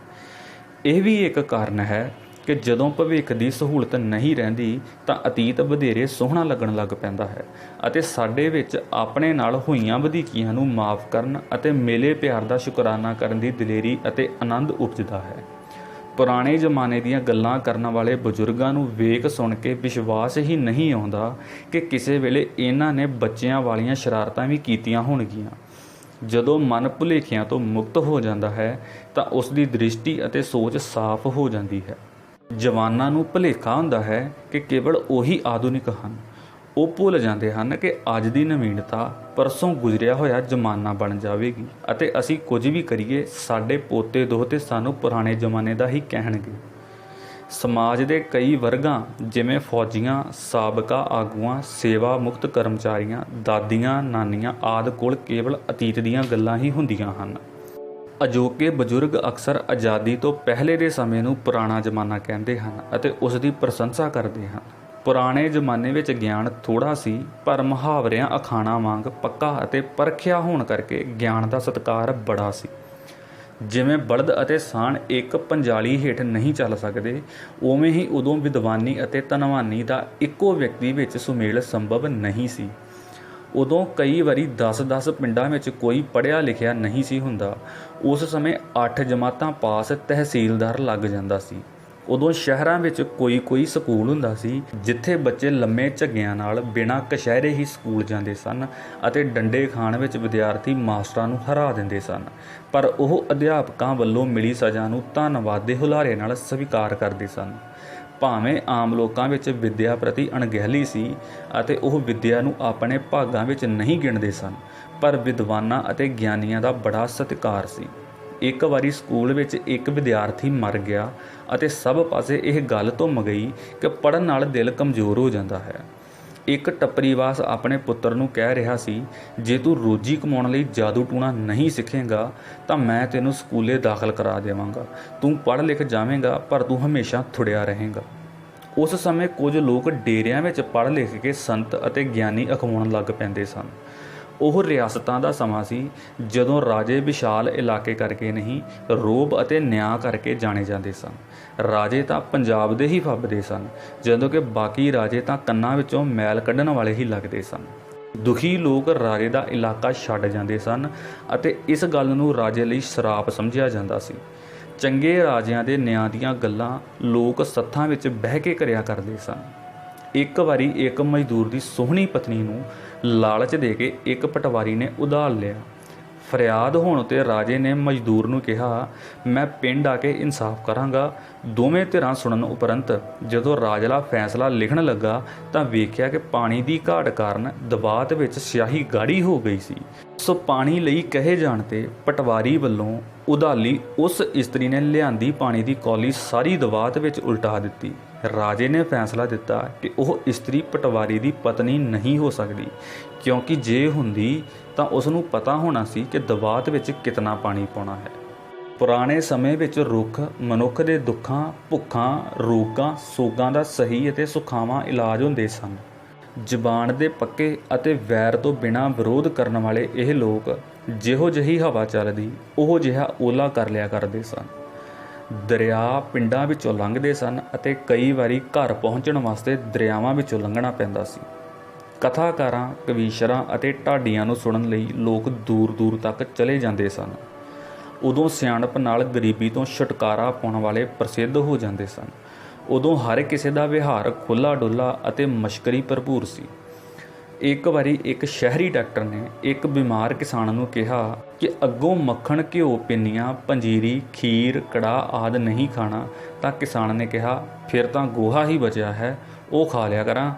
ਇਹ ਵੀ ਇੱਕ ਕਾਰਨ ਹੈ ਕਿ ਜਦੋਂ ਭਵਿੱਖ ਦੀ ਸਹੂਲਤ ਨਹੀਂ ਰਹਿੰਦੀ ਤਾਂ ਅਤੀਤ ਵਧੇਰੇ ਸੋਹਣਾ ਲੱਗਣ ਲੱਗ ਪੈਂਦਾ ਹੈ ਅਤੇ ਸਾਡੇ ਵਿੱਚ ਆਪਣੇ ਨਾਲ ਹੋਈਆਂ ਵਧੀਕੀਆਂ ਨੂੰ ਮਾਫ਼ ਕਰਨ ਅਤੇ ਮੇਲੇ ਪਿਆਰ ਦਾ ਸ਼ੁਕਰਾਨਾ ਕਰਨ ਦੀ ਦਲੇਰੀ ਅਤੇ ਆਨੰਦ ਉਪਜਦਾ ਹੈ। ਪੁਰਾਣੇ ਜ਼ਮਾਨੇ ਦੀਆਂ ਗੱਲਾਂ ਕਰਨ ਵਾਲੇ ਬਜ਼ੁਰਗਾਂ ਨੂੰ ਵੇਖ ਸੁਣ ਕੇ ਵਿਸ਼ਵਾਸ ਹੀ ਨਹੀਂ ਆਉਂਦਾ ਕਿ ਕਿਸੇ ਵੇਲੇ ਇਹਨਾਂ ਨੇ ਬੱਚਿਆਂ ਵਾਲੀਆਂ ਸ਼ਰਾਰਤਾਂ ਵੀ ਕੀਤੀਆਂ ਹੋਣਗੀਆਂ। ਜਦੋਂ ਮਨ ਭੁਲੇਖਿਆਂ ਤੋਂ ਮੁਕਤ ਹੋ ਜਾਂਦਾ ਹੈ ਤਾਂ ਉਸ ਦੀ ਦ੍ਰਿਸ਼ਟੀ ਅਤੇ ਸੋਚ ਸਾਫ਼ ਹੋ ਜਾਂਦੀ ਹੈ। ਜਵਾਨਾਂ ਨੂੰ ਭੁਲੇਖਾ ਹੁੰਦਾ ਹੈ ਕਿ ਕੇਵਲ ਉਹੀ ਆਧੁਨਿਕ ਹਨ। ਉਹ ਭੁੱਲ ਜਾਂਦੇ ਹਨ ਕਿ ਅੱਜ ਦੀ ਨਵੀਨਤਾ ਪਰਸੋਂ ਗੁਜ਼ਰਿਆ ਹੋਇਆ ਜ਼ਮਾਨਾ ਬਣ ਜਾਵੇਗੀ ਅਤੇ ਅਸੀਂ ਕੁਝ ਵੀ ਕਰੀਏ ਸਾਡੇ ਪੋਤੇ ਦੋਹਤੇ ਸਾਨੂੰ ਪੁਰਾਣੇ ਜ਼ਮਾਨੇ ਦਾ ਹੀ ਕਹਿਣਗੇ। ਸਮਾਜ ਦੇ ਕਈ ਵਰਗਾਂ ਜਿਵੇਂ ਫੌਜੀਆਂ, ਸਾਬਕਾ ਆਗੂਆਂ, ਸੇਵਾ ਮੁਕਤ ਕਰਮਚਾਰੀਆਂ, ਦਾਦੀਆਂ, ਨਾਨੀਆਂ ਆਦਿ ਕੋਲ ਕੇਵਲ ਅਤੀਤ ਦੀਆਂ ਗੱਲਾਂ ਹੀ ਹੁੰਦੀਆਂ ਹਨ। ਅਜੋਕੇ ਬਜ਼ੁਰਗ ਅਕਸਰ ਆਜ਼ਾਦੀ ਤੋਂ ਪਹਿਲੇ ਦੇ ਸਮੇਂ ਨੂੰ ਪੁਰਾਣਾ ਜ਼ਮਾਨਾ ਕਹਿੰਦੇ ਹਨ ਅਤੇ ਉਸ ਦੀ ਪ੍ਰਸ਼ੰਸਾ ਕਰਦੇ ਹਨ। ਪੁਰਾਣੇ ਜ਼ਮਾਨੇ ਵਿੱਚ ਗਿਆਨ ਥੋੜ੍ਹਾ ਸੀ, ਪਰ ਮੁਹਾਵਰਿਆਂ ਅਖਾਣਾਂ ਵਾਂਗ ਪੱਕਾ ਅਤੇ ਪਰਖਿਆ ਹੋਣ ਕਰਕੇ ਗਿਆਨ ਦਾ ਸਤਿਕਾਰ ਬੜਾ ਸੀ। ਜਿਵੇਂ ਬਲਦ ਅਤੇ ਸਾਣ ਇੱਕ ਪੰਜਾਲੀ ਹੇਠ ਨਹੀਂ ਚੱਲ ਸਕਦੇ, ਉਵੇਂ ਹੀ ਉਦੋਂ ਵਿਦਵਾਨੀ ਅਤੇ ਧਨਵਾਨੀ ਦਾ ਇੱਕੋ ਵਿਅਕਤੀ ਵਿੱਚ ਸੁਮੇਲ ਸੰਭਵ ਨਹੀਂ ਸੀ। ਉਦੋਂ ਕਈ ਵਾਰੀ 10-10 ਪਿੰਡਾਂ ਵਿੱਚ ਕੋਈ ਪੜ੍ਹਿਆ ਲਿਖਿਆ ਨਹੀਂ ਸੀ ਹੁੰਦਾ। ਉਸ ਸਮੇਂ 8 ਜਮਾਤਾਂ ਪਾਸ ਤਹਿਸੀਲਦਾਰ ਲੱਗ ਜਾਂਦਾ ਸੀ। ਉਦੋਂ ਸ਼ਹਿਰਾਂ ਵਿੱਚ ਕੋਈ ਸਕੂਲ ਹੁੰਦਾ ਸੀ ਜਿੱਥੇ ਬੱਚੇ ਲੰਮੇ ਝੱਗਿਆਂ ਨਾਲ ਬਿਨਾਂ ਕਸ਼ਹਿਰੇ ਹੀ ਸਕੂਲ ਜਾਂਦੇ ਸਨ ਅਤੇ ਡੰਡੇ ਖਾਣ ਵਿੱਚ ਵਿਦਿਆਰਥੀ ਮਾਸਟਰਾਂ ਨੂੰ ਹਰਾ ਦਿੰਦੇ ਸਨ, ਪਰ ਉਹ ਅਧਿਆਪਕਾਂ ਵੱਲੋਂ ਮਿਲੀ ਸਜ਼ਾ ਨੂੰ ਧੰਨਵਾਦ ਦੇ ਹੁਲਾਰੇ ਨਾਲ ਸਵੀਕਾਰ ਕਰਦੇ ਸਨ। ਭਾਵੇਂ ਆਮ ਲੋਕਾਂ ਵਿੱਚ ਵਿੱਦਿਆ ਪ੍ਰਤੀ ਅਣਗਹਿਲੀ ਸੀ ਅਤੇ ਉਹ ਵਿੱਦਿਆ ਨੂੰ ਆਪਣੇ ਭਾਗਾਂ ਵਿੱਚ ਨਹੀਂ ਗਿਣਦੇ ਸਨ, ਪਰ ਵਿਦਵਾਨਾਂ ਅਤੇ ਗਿਆਨੀਆਂ ਦਾ ਬੜਾ ਸਤਿਕਾਰ ਸੀ। ਇੱਕ ਵਾਰੀ ਸਕੂਲ ਵਿੱਚ ਇੱਕ ਵਿਦਿਆਰਥੀ ਮਰ ਗਿਆ ਅਤੇ ਸਭ ਪਾਸੇ ਇਹ ਗੱਲ ਧੁੰਮ ਗਈ ਕਿ ਪੜ੍ਹਨ ਨਾਲ ਦਿਲ ਕਮਜ਼ੋਰ ਹੋ ਜਾਂਦਾ ਹੈ। ਇੱਕ ਟੱਪਰੀਵਾਸ ਆਪਣੇ ਪੁੱਤਰ ਨੂੰ ਕਹਿ ਰਿਹਾ ਸੀ, ਜੇ ਤੂੰ ਰੋਜੀ ਕਮਾਉਣ ਲਈ ਜਾਦੂ ਟੂਣਾ ਨਹੀਂ ਸਿੱਖੇਂਗਾ ਤਾਂ ਮੈਂ ਤੈਨੂੰ ਸਕੂਲੇ ਦਾਖਲ ਕਰਾ ਦੇਵਾਂਗਾ। ਤੂੰ ਪੜ੍ਹ ਲਿਖ ਜਾਵੇਂਗਾ ਪਰ ਤੂੰ ਹਮੇਸ਼ਾ ਥੁੜਿਆ ਰਹੇਂਗਾ। ਉਸ ਸਮੇਂ ਕੁਝ ਲੋਕ ਡੇਰਿਆਂ ਵਿੱਚ ਪੜ੍ਹ ਲਿਖ ਕੇ ਸੰਤ ਅਤੇ ਗਿਆਨੀ ਅਖਵਾਉਣ ਲੱਗ ਪੈਂਦੇ ਸਨ। ਉਹ ਰਿਆਸਤਾਂ ਦਾ ਸਮਾਂ ਸੀ ਜਦੋਂ ਰਾਜੇ ਵਿਸ਼ਾਲ ਇਲਾਕੇ ਕਰਕੇ ਨਹੀਂ, ਰੋਹਬ ਅਤੇ ਨਿਆਂ ਕਰਕੇ ਜਾਣੇ ਜਾਂਦੇ ਸਨ। ਰਾਜੇ ਤਾਂ ਪੰਜਾਬ ਦੇ ਹੀ ਫੱਬਦੇ ਸਨ, ਜਦੋਂ ਕਿ ਬਾਕੀ ਰਾਜੇ ਤਾਂ ਕੰਨਾਂ ਵਿੱਚੋਂ ਮੈਲ ਕੱਢਣ ਵਾਲੇ ਹੀ ਲੱਗਦੇ ਸਨ। ਦੁਖੀ ਲੋਕ ਰਾਜੇ ਦਾ ਇਲਾਕਾ ਛੱਡ ਜਾਂਦੇ ਸਨ ਅਤੇ ਇਸ ਗੱਲ ਨੂੰ ਰਾਜੇ ਲਈ ਸ਼ਰਾਪ ਸਮਝਿਆ ਜਾਂਦਾ ਸੀ। ਚੰਗੇ ਰਾਜਿਆਂ ਦੇ ਨਿਆਂ ਦੀਆਂ ਗੱਲਾਂ ਲੋਕ ਸੱਥਾਂ ਵਿੱਚ ਬਹਿ ਕੇ ਕਰਿਆ ਕਰਦੇ ਸਨ। ਇੱਕ ਵਾਰੀ ਇੱਕ ਮਜ਼ਦੂਰ ਦੀ ਸੋਹਣੀ ਪਤਨੀ ਨੂੰ ਲਾਲਚ ਦੇ ਕੇ ਇੱਕ ਪਟਵਾਰੀ ਨੇ ਉਧਾਲ ਲਿਆ। ਫਰਿਆਦ ਹੋਣ 'ਤੇ ਰਾਜੇ ਨੇ ਮਜ਼ਦੂਰ ਨੂੰ ਕਿਹਾ, ਮੈਂ ਪਿੰਡ ਆ ਕੇ ਇਨਸਾਫ ਕਰਾਂਗਾ। ਦੋਵੇਂ ਧਿਰਾਂ ਸੁਣਨ ਉਪਰੰਤ ਜਦੋਂ ਰਾਜਲਾ ਫੈਸਲਾ ਲਿਖਣ ਲੱਗਾ ਤਾਂ ਵੇਖਿਆ ਕਿ ਪਾਣੀ ਦੀ ਘਾਟ ਕਾਰਨ ਦਵਾਤ ਵਿੱਚ ਸਿਆਹੀ ਗਾੜੀ ਹੋ ਗਈ ਸੀ। ਸੋ ਪਾਣੀ ਲਈ ਕਹੇ ਜਾਣ 'ਤੇ ਪਟਵਾਰੀ ਵੱਲੋਂ ਉਧਾਲੀ ਉਸ ਇਸਤਰੀ ਨੇ ਲਿਆਂਦੀ ਪਾਣੀ ਦੀ ਕੌਲੀ ਸਾਰੀ ਦਵਾਤ ਵਿੱਚ ਉਲਟਾ ਦਿੱਤੀ। ਰਾਜੇ ਨੇ ਫੈਸਲਾ ਦਿੱਤਾ ਕਿ ਉਹ ਇਸਤਰੀ ਪਟਵਾਰੀ ਦੀ ਪਤਨੀ ਨਹੀਂ ਹੋ ਸਕਦੀ, ਕਿਉਂਕਿ ਜੇ ਹੁੰਦੀ ਤਾਂ ਉਸ ਨੂੰ ਪਤਾ ਹੋਣਾ ਸੀ ਕਿ ਦਵਾਤ ਵਿੱਚ ਕਿਤਨਾ ਪਾਣੀ ਪਾਉਣਾ ਹੈ। ਪੁਰਾਣੇ ਸਮੇਂ ਵਿੱਚ ਰੁੱਖ ਮਨੁੱਖ ਦੇ ਦੁੱਖਾਂ, ਭੁੱਖਾਂ, ਰੋਗਾਂ, ਸੋਗਾਂ ਦਾ ਸਹੀ ਅਤੇ ਸੁਖਾਵਾਂ ਇਲਾਜ ਹੁੰਦੇ ਸਨ। ਜ਼ਬਾਨ ਦੇ ਪੱਕੇ ਅਤੇ ਵੈਰ ਤੋਂ ਬਿਨਾਂ ਵਿਰੋਧ ਕਰਨ ਵਾਲੇ ਇਹ ਲੋਕ ਜਿਹੋ ਜਿਹੀ ਹਵਾ ਚੱਲਦੀ ਉਹੋ ਜਿਹਾ ਓਲਾ ਕਰ ਲਿਆ ਕਰਦੇ ਸਨ। ਦਰਿਆ ਪਿੰਡਾਂ ਵਿੱਚੋਂ ਲੰਘਦੇ ਸਨ ਅਤੇ ਕਈ ਵਾਰੀ ਘਰ ਪਹੁੰਚਣ ਵਾਸਤੇ ਦਰਿਆਵਾਂ ਵਿੱਚੋਂ ਲੰਘਣਾ ਪੈਂਦਾ ਸੀ। ਕਥਾਕਾਰਾਂ, ਕਵੀਸ਼ਰਾਂ ਅਤੇ ਢਾਡੀਆਂ ਨੂੰ ਸੁਣਨ ਲਈ ਲੋਕ ਦੂਰ ਦੂਰ ਤੱਕ ਚਲੇ ਜਾਂਦੇ ਸਨ। ਉਦੋਂ ਸਿਆਣਪ ਨਾਲ ਗਰੀਬੀ ਤੋਂ ਛੁਟਕਾਰਾ ਪਾਉਣ ਵਾਲੇ ਪ੍ਰਸਿੱਧ ਹੋ ਜਾਂਦੇ ਸਨ। ਉਦੋਂ ਹਰ ਕਿਸੇ ਦਾ ਵਿਹਾਰ ਖੁੱਲ੍ਹਾ ਡੁੱਲਾ ਅਤੇ ਮਸ਼ਕਰੀ ਭਰਪੂਰ ਸੀ। ਇੱਕ ਵਾਰੀ ਇੱਕ ਸ਼ਹਿਰੀ ਡਾਕਟਰ ਨੇ ਇੱਕ ਬਿਮਾਰ ਕਿਸਾਨ ਨੂੰ ਕਿਹਾ ਕਿ ਅੱਗੋਂ ਮੱਖਣ, ਘਿਓ, ਪਿੰਨੀਆਂ, ਪੰਜੀਰੀ, ਖੀਰ, ਕੜਾਹ ਆਦਿ ਨਹੀਂ ਖਾਣਾ। ਤਾਂ ਕਿਸਾਨ ਨੇ ਕਿਹਾ, ਫਿਰ ਤਾਂ ਗੋਹਾ ਹੀ ਬਚਿਆ ਹੈ, ਉਹ ਖਾ ਲਿਆ ਕਰਾਂ।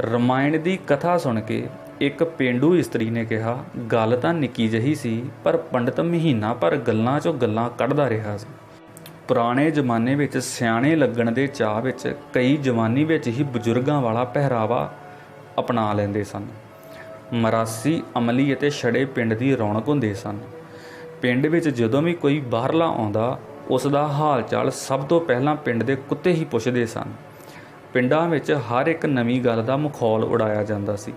ਰਮਾਇਣ ਦੀ ਕਥਾ ਸੁਣ ਕੇ ਇੱਕ ਪੇਂਡੂ ਇਸਤਰੀ ਨੇ ਕਿਹਾ, ਗੱਲ ਤਾਂ ਨਿੱਕੀ ਜਿਹੀ ਸੀ, ਪਰ ਪੰਡਤ ਮਹੀਨਾ ਭਰ ਗੱਲਾਂ 'ਚੋਂ ਗੱਲਾਂ ਕੱਢਦਾ ਰਿਹਾ ਸੀ। ਪੁਰਾਣੇ ਜ਼ਮਾਨੇ ਵਿੱਚ ਸਿਆਣੇ ਲੱਗਣ ਦੇ ਚਾਅ ਵਿੱਚ ਕਈ ਜਵਾਨੀ ਵਿੱਚ ਹੀ ਬਜ਼ੁਰਗਾਂ ਵਾਲਾ ਪਹਿਰਾਵਾ ਅਪਣਾ ਲੈਂਦੇ ਸਨ। ਮਰਾਸੀ, ਅਮਲੀ ਅਤੇ ਛੜੇ ਪਿੰਡ ਦੀ ਰੌਣਕ ਹੁੰਦੇ ਸਨ। ਪਿੰਡ ਵਿੱਚ ਜਦੋਂ ਵੀ ਕੋਈ ਬਾਹਰਲਾ ਆਉਂਦਾ, ਉਸ ਦਾ ਹਾਲ ਚਾਲ ਸਭ ਤੋਂ ਪਹਿਲਾਂ ਪਿੰਡ ਦੇ ਕੁੱਤੇ ਹੀ ਪੁੱਛਦੇ ਸਨ। ਪਿੰਡਾਂ ਵਿੱਚ ਹਰ ਇੱਕ ਨਵੀਂ ਗੱਲ ਦਾ ਮਖੌਲ ਉਡਾਇਆ ਜਾਂਦਾ ਸੀ।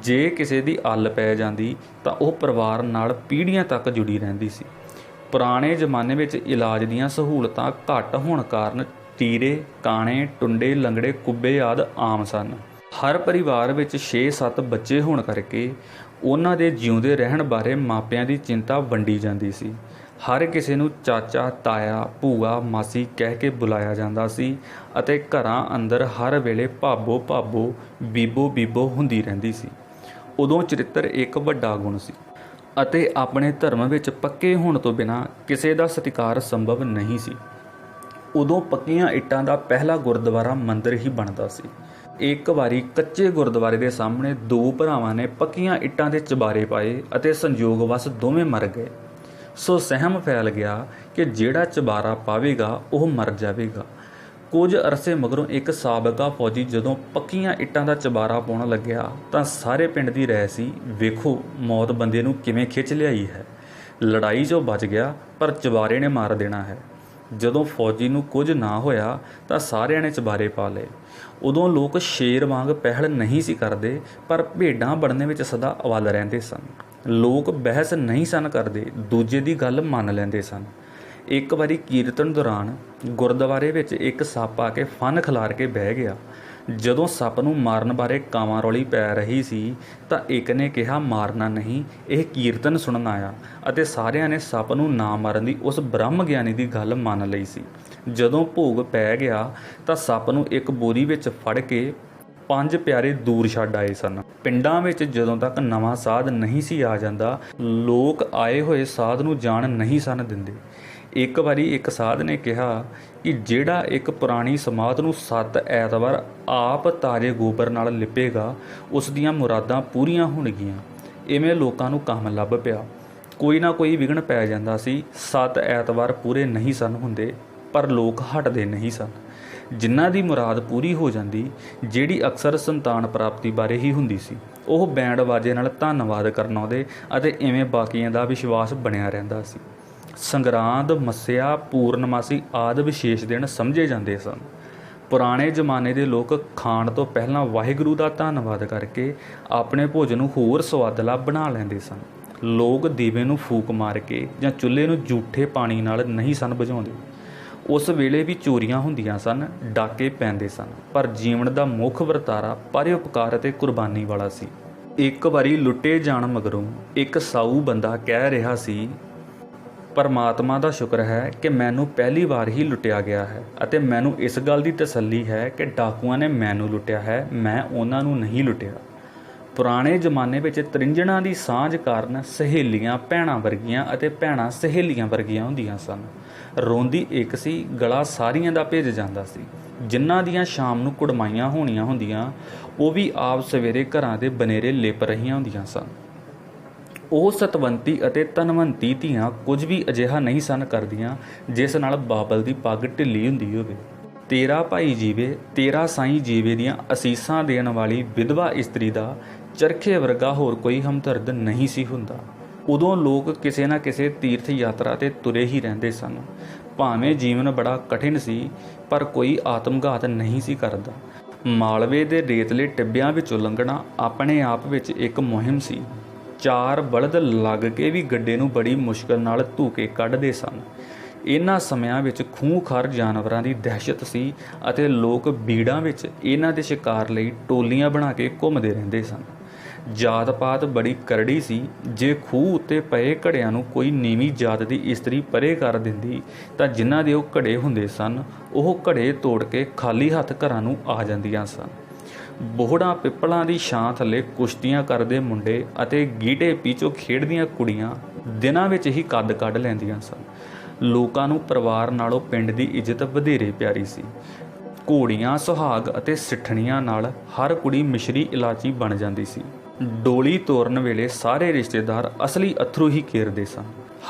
ਜੇ ਕਿਸੇ ਦੀ ਅੱਲ ਪੈ ਜਾਂਦੀ ਤਾਂ ਉਹ ਪਰਿਵਾਰ ਨਾਲ ਪੀੜ੍ਹੀਆਂ ਤੱਕ ਜੁੜੀ ਰਹਿੰਦੀ ਸੀ। ਪੁਰਾਣੇ ਜ਼ਮਾਨੇ ਵਿੱਚ ਇਲਾਜ ਦੀਆਂ ਸਹੂਲਤਾਂ ਘੱਟ ਹੋਣ ਕਾਰਨ ਟੀਰੇ, ਕਾਣੇ, ਟੁੰਡੇ, ਲੰਗੜੇ, ਕੁੱਬੇ ਆਦਿ ਆਮ ਸਨ। ਹਰ ਪਰਿਵਾਰ ਵਿੱਚ 6-7 ਬੱਚੇ ਹੋਣ ਕਰਕੇ ਉਹਨਾਂ ਦੇ ਜਿਉਂਦੇ ਰਹਿਣ ਬਾਰੇ ਮਾਪਿਆਂ ਦੀ ਚਿੰਤਾ ਵੰਡੀ ਜਾਂਦੀ ਸੀ। ਹਰ ਕਿਸੇ ਨੂੰ ਚਾਚਾ, ਤਾਇਆ, ਭੂਆ, ਮਾਸੀ ਕਹਿ ਕੇ ਬੁਲਾਇਆ ਜਾਂਦਾ ਸੀ ਅਤੇ ਘਰਾਂ ਅੰਦਰ ਹਰ ਵੇਲੇ ਭਾਬੋ ਭਾਬੋ, ਬੀਬੋ ਬੀਬੋ ਹੁੰਦੀ ਰਹਿੰਦੀ ਸੀ। ਉਦੋਂ ਚਰਿੱਤਰ ਇੱਕ ਵੱਡਾ ਗੁਣ ਸੀ ਅਤੇ ਆਪਣੇ ਧਰਮ ਵਿੱਚ ਪੱਕੇ ਹੋਣ ਤੋਂ ਬਿਨਾਂ ਕਿਸੇ ਦਾ ਸਤਿਕਾਰ ਸੰਭਵ ਨਹੀਂ ਸੀ। ਉਦੋਂ ਪੱਕੀਆਂ ਇੱਟਾਂ ਦਾ ਪਹਿਲਾ ਗੁਰਦੁਆਰਾ ਮੰਦਿਰ ਹੀ ਬਣਦਾ ਸੀ। ਇੱਕ ਵਾਰੀ ਕੱਚੇ ਗੁਰਦੁਆਰੇ ਦੇ ਸਾਹਮਣੇ ਦੋ ਭਰਾਵਾਂ ਨੇ ਪੱਕੀਆਂ ਇੱਟਾਂ ਦੇ ਚੁਬਾਰੇ ਪਾਏ ਅਤੇ ਸੰਯੋਗ ਵਸ ਦੋਵੇਂ ਮਰ ਗਏ। ਸੋ ਸਹਿਮ ਫੈਲ ਗਿਆ ਕਿ ਜਿਹੜਾ ਚੁਬਾਰਾ ਪਾਵੇਗਾ ਉਹ ਮਰ ਜਾਵੇਗਾ। ਕੁਝ ਅਰਸੇ ਮਗਰੋਂ ਇੱਕ ਸਾਬਕਾ ਫੌਜੀ ਜਦੋਂ ਪੱਕੀਆਂ ਇੱਟਾਂ ਦਾ ਚੁਬਾਰਾ ਪਾਉਣ ਲੱਗਿਆ ਤਾਂ ਸਾਰੇ ਪਿੰਡ ਦੀ ਰਹਿ ਸੀ, ਵੇਖੋ ਮੌਤ ਬੰਦੇ ਨੂੰ ਕਿਵੇਂ ਖਿੱਚ ਲਿਆਈ ਹੈ। ਲੜਾਈ 'ਚੋਂ ਬਚ ਗਿਆ ਪਰ ਚੁਬਾਰੇ ਨੇ ਮਾਰ ਦੇਣਾ ਹੈ। ਜਦੋਂ ਫੌਜੀ ਨੂੰ ਕੁਝ ਨਾ ਹੋਇਆ ਤਾਂ ਸਾਰਿਆਂ ਨੇ ਚੁਬਾਰੇ ਪਾ ਲਏ। ਉਦੋਂ ਲੋਕ ਸ਼ੇਰ ਵਾਂਗ ਪਹਿਲ ਨਹੀਂ ਸੀ ਕਰਦੇ, ਪਰ ਭੇਡਾਂ ਬਣਨੇ ਵਿੱਚ ਸਦਾ ਅਵੱਲ ਰਹਿੰਦੇ ਸਨ। ਲੋਕ ਬਹਿਸ ਨਹੀਂ ਸਨ ਕਰਦੇ, ਦੂਜੇ ਦੀ ਗੱਲ ਮੰਨ ਲੈਂਦੇ ਸਨ। ਇੱਕ ਵਾਰੀ ਕੀਰਤਨ ਦੌਰਾਨ ਗੁਰਦੁਆਰੇ ਵਿੱਚ ਇੱਕ ਸੱਪ ਆ ਕੇ ਫਨ ਖਿਲਾਰ ਕੇ ਬਹਿ ਗਿਆ। ਜਦੋਂ ਸੱਪ ਨੂੰ ਮਾਰਨ ਬਾਰੇ ਕਾਵਾਂ ਰੌਲੀ ਪੈ ਰਹੀ ਸੀ ਤਾਂ ਇੱਕ ਨੇ ਕਿਹਾ, ਮਾਰਨਾ ਨਹੀਂ, ਇਹ ਕੀਰਤਨ ਸੁਣਨ ਆਇਆ, ਅਤੇ ਸਾਰਿਆਂ ਨੇ ਸੱਪ ਨੂੰ ਨਾ ਮਾਰਨ ਦੀ ਉਸ ਬ੍ਰਹਮ ਗਿਆਨੀ ਦੀ ਗੱਲ ਮੰਨ ਲਈ ਸੀ। ਜਦੋਂ ਭੋਗ ਪੈ ਗਿਆ ਤਾਂ ਸੱਪ ਨੂੰ ਇੱਕ ਬੋਰੀ ਵਿੱਚ ਫੜ ਕੇ 5 ਪਿਆਰੇ ਦੂਰ ਛੱਡ ਆਏ ਸਨ। ਪਿੰਡਾਂ ਵਿੱਚ ਜਦੋਂ ਤੱਕ ਨਵਾਂ ਸਾਧ ਨਹੀਂ ਸੀ ਆ ਜਾਂਦਾ, ਲੋਕ ਆਏ ਹੋਏ ਸਾਧ ਨੂੰ ਜਾਣ ਨਹੀਂ ਸਨ ਦਿੰਦੇ। ਇੱਕ ਵਾਰੀ ਇੱਕ ਸਾਧ ਨੇ ਕਿਹਾ ਕਿ ਜਿਹੜਾ ਇੱਕ ਪੁਰਾਣੀ ਸਮਾਧ ਨੂੰ 7 ਐਤਵਾਰ ਆਪ ਤਾਜ਼ੇ ਗੋਬਰ ਨਾਲ ਲਿਪੇਗਾ, ਉਸ ਦੀਆਂ ਮੁਰਾਦਾਂ ਪੂਰੀਆਂ ਹੋਣਗੀਆਂ। ਇਵੇਂ ਲੋਕਾਂ ਨੂੰ ਕੰਮ ਲੱਭ ਪਿਆ। ਕੋਈ ਨਾ ਕੋਈ ਵਿਘਨ ਪੈ ਜਾਂਦਾ ਸੀ। 7 ਐਤਵਾਰ ਪੂਰੇ ਨਹੀਂ ਸਨ ਹੁੰਦੇ, ਪਰ ਲੋਕ ਹਟਦੇ ਨਹੀਂ ਸਨ। ਜਿਨ੍ਹਾਂ ਦੀ ਮੁਰਾਦ ਪੂਰੀ ਹੋ ਜਾਂਦੀ, ਜਿਹੜੀ ਅਕਸਰ ਸੰਤਾਨ ਪ੍ਰਾਪਤੀ ਬਾਰੇ ਹੀ ਹੁੰਦੀ ਸੀ, ਉਹ ਬੈਂਡ ਬਾਜੇ ਨਾਲ ਧੰਨਵਾਦ ਕਰਨ ਆਉਂਦੇ ਅਤੇ ਇਵੇਂ ਬਾਕੀਆਂ ਦਾ ਵਿਸ਼ਵਾਸ ਬਣਿਆ ਰਹਿੰਦਾ ਸੀ। ਸੰਗਰਾਂਦ, ਮੱਸਿਆ, ਪੂਰਨਮਾਸੀ ਆਦਿ ਵਿਸ਼ੇਸ਼ ਦਿਨ ਸਮਝੇ ਜਾਂਦੇ ਸਨ। ਪੁਰਾਣੇ ਜ਼ਮਾਨੇ ਦੇ ਲੋਕ ਖਾਣ ਤੋਂ ਪਹਿਲਾਂ ਵਾਹਿਗੁਰੂ ਦਾ ਧੰਨਵਾਦ ਕਰਕੇ ਆਪਣੇ ਭੋਜਨ ਨੂੰ ਹੋਰ ਸਵਾਦਲਾ ਬਣਾ ਲੈਂਦੇ ਸਨ। ਲੋਕ ਦੀਵੇ ਨੂੰ ਫੂਕ ਮਾਰ ਕੇ ਜਾਂ ਚੁੱਲ੍ਹੇ ਨੂੰ ਜੂਠੇ ਪਾਣੀ ਨਾਲ ਨਹੀਂ ਸਨ ਬੁਝਾਉਂਦੇ। ਉਸ ਵੇਲੇ ਵੀ ਚੋਰੀਆਂ ਹੁੰਦੀਆਂ ਸਨ, ਡਾਕੇ ਪੈਂਦੇ ਸਨ, ਪਰ ਜੀਵਨ ਦਾ ਮੁੱਖ ਵਰਤਾਰਾ ਪਰਉਪਕਾਰ ਅਤੇ ਕੁਰਬਾਨੀ ਵਾਲਾ ਸੀ। ਇੱਕ ਵਾਰੀ ਲੁੱਟੇ ਜਾਣ ਮਗਰੋਂ ਇੱਕ ਸਾਊ ਬੰਦਾ ਕਹਿ ਰਿਹਾ ਸੀ, ਪਰਮਾਤਮਾ ਦਾ ਸ਼ੁਕਰ ਹੈ ਕਿ ਮੈਨੂੰ ਪਹਿਲੀ ਵਾਰ ਹੀ ਲੁੱਟਿਆ ਗਿਆ ਹੈ ਅਤੇ ਮੈਨੂੰ ਇਸ ਗੱਲ ਦੀ ਤਸੱਲੀ ਹੈ ਕਿ ਡਾਕੂਆਂ ਨੇ ਮੈਨੂੰ ਲੁੱਟਿਆ ਹੈ, ਮੈਂ ਉਹਨਾਂ ਨੂੰ ਨਹੀਂ ਲੁੱਟਿਆ। ਪੁਰਾਣੇ ਜ਼ਮਾਨੇ ਵਿੱਚ ਤ੍ਰਿੰਝਣਾਂ ਦੀ ਸਾਂਝ ਕਾਰਨ ਸਹੇਲੀਆਂ ਭੈਣਾਂ ਵਰਗੀਆਂ ਅਤੇ ਭੈਣਾਂ ਸਹੇਲੀਆਂ ਵਰਗੀਆਂ ਹੁੰਦੀਆਂ ਸਨ। ਰੋਂਦੀ ਇੱਕ ਸੀ, ਗਲਾ ਸਾਰੀਆਂ ਦਾ ਭਿੱਜ ਜਾਂਦਾ ਸੀ। ਜਿਨ੍ਹਾਂ ਦੀਆਂ ਸ਼ਾਮ ਨੂੰ ਕੁੜਮਾਈਆਂ ਹੋਣੀਆਂ ਹੁੰਦੀਆਂ, ਉਹ ਵੀ ਆਪ ਸਵੇਰੇ ਘਰਾਂ ਦੇ ਬਨੇਰੇ ਲਿਪ ਰਹੀਆਂ ਹੁੰਦੀਆਂ ਸਨ। ਉਹ ਸਤਵੰਤੀ ਅਤੇ ਧਨਵੰਤੀ ਧੀਆਂ ਕੁਝ ਵੀ ਅਜਿਹਾ ਨਹੀਂ ਸਨ ਕਰਦੀਆਂ ਜਿਸ ਨਾਲ ਬਾਬਲ ਦੀ ਪੱਗ ਢਿੱਲੀ ਹੁੰਦੀ ਹੋਵੇ। ਤੇਰਾ ਭਾਈ ਜੀਵੇ, ਤੇਰਾ ਸਾਈਂ ਜੀਵੇ ਦੀਆਂ ਅਸੀਸਾਂ ਦੇਣ ਵਾਲੀ ਵਿਧਵਾ ਇਸਤਰੀ ਦਾ ਚਰਖੇ ਵਰਗਾ ਹੋਰ ਕੋਈ ਹਮਦਰਦ ਨਹੀਂ ਸੀ ਹੁੰਦਾ। ਉਦੋਂ ਲੋਕ ਕਿਸੇ ਨਾ ਕਿਸੇ ਤੀਰਥ ਯਾਤਰਾ 'ਤੇ ਤੁਰੇ ਹੀ ਰਹਿੰਦੇ ਸਨ। ਭਾਵੇਂ ਜੀਵਨ ਬੜਾ ਕਠਿਨ ਸੀ, ਪਰ ਕੋਈ ਆਤਮਘਾਤ ਨਹੀਂ ਸੀ ਕਰਦਾ। ਮਾਲਵੇ ਦੇ ਰੇਤਲੇ ਟਿੱਬਿਆਂ ਵਿੱਚੋਂ ਲੰਘਣਾ ਆਪਣੇ ਆਪ ਵਿੱਚ ਇੱਕ ਮੁਹਿੰਮ ਸੀ। 4 ਬਲਦ ਲੱਗ ਕੇ ਵੀ ਗੱਡੇ ਨੂੰ ਬੜੀ ਮੁਸ਼ਕਲ ਨਾਲ ਧੂਕੇ ਕੱਢਦੇ ਸਨ। ਇਹਨਾਂ ਸਮਿਆਂ ਵਿੱਚ ਖੂੰਖਾਰ ਜਾਨਵਰਾਂ ਦੀ ਦਹਿਸ਼ਤ ਸੀ ਅਤੇ ਲੋਕ ਬੀੜਾਂ ਵਿੱਚ ਇਹਨਾਂ ਦੇ ਸ਼ਿਕਾਰ ਲਈ ਟੋਲੀਆਂ ਬਣਾ ਕੇ ਘੁੰਮਦੇ ਰਹਿੰਦੇ ਸਨ। ਜਾਤ ਪਾਤ ਬੜੀ ਕਰੜੀ ਸੀ। ਜੇ ਖੂਹ ਉੱਤੇ ਪਏ ਘੜਿਆਂ ਨੂੰ ਕੋਈ ਨੀਵੀਂ ਜਾਤ ਦੀ ਇਸਤਰੀ ਪਰੇ ਕਰ ਦਿੰਦੀ ਤਾਂ ਜਿਨ੍ਹਾਂ ਦੇ ਉਹ ਘੜੇ ਹੁੰਦੇ ਸਨ, ਉਹ ਘੜੇ ਤੋੜ ਕੇ ਖਾਲੀ ਹੱਥ ਘਰਾਂ ਨੂੰ ਆ ਜਾਂਦੀਆਂ ਸਨ। ਬੋਹੜਾਂ ਪਿੱਪਲਾਂ ਦੀ ਛਾਂ ਥੱਲੇ ਕੁਸ਼ਤੀਆਂ ਕਰਦੇ ਮੁੰਡੇ ਅਤੇ ਗੀਟੇ ਪੀਚੋ ਖੇਡਦੀਆਂ ਕੁੜੀਆਂ ਦਿਨਾਂ ਵਿੱਚ ਹੀ ਕੱਦ ਕੱਢ ਲੈਂਦੀਆਂ ਸਨ। ਲੋਕਾਂ ਨੂੰ ਪਰਿਵਾਰ ਨਾਲੋਂ ਪਿੰਡ ਦੀ ਇੱਜ਼ਤ ਵਧੇਰੇ ਪਿਆਰੀ ਸੀ। ਘੋੜੀਆਂ, ਸੁਹਾਗ ਅਤੇ ਸਿੱਠਣੀਆਂ ਨਾਲ ਹਰ ਕੁੜੀ ਮਿਸ਼ਰੀ ਇਲਾਚੀ ਬਣ ਜਾਂਦੀ ਸੀ। ਡੋਲੀ ਤੋਰਨ ਵੇਲੇ ਸਾਰੇ ਰਿਸ਼ਤੇਦਾਰ ਅਸਲੀ ਅਥਰੂ ਹੀ ਕੇਰਦੇ ਸਨ।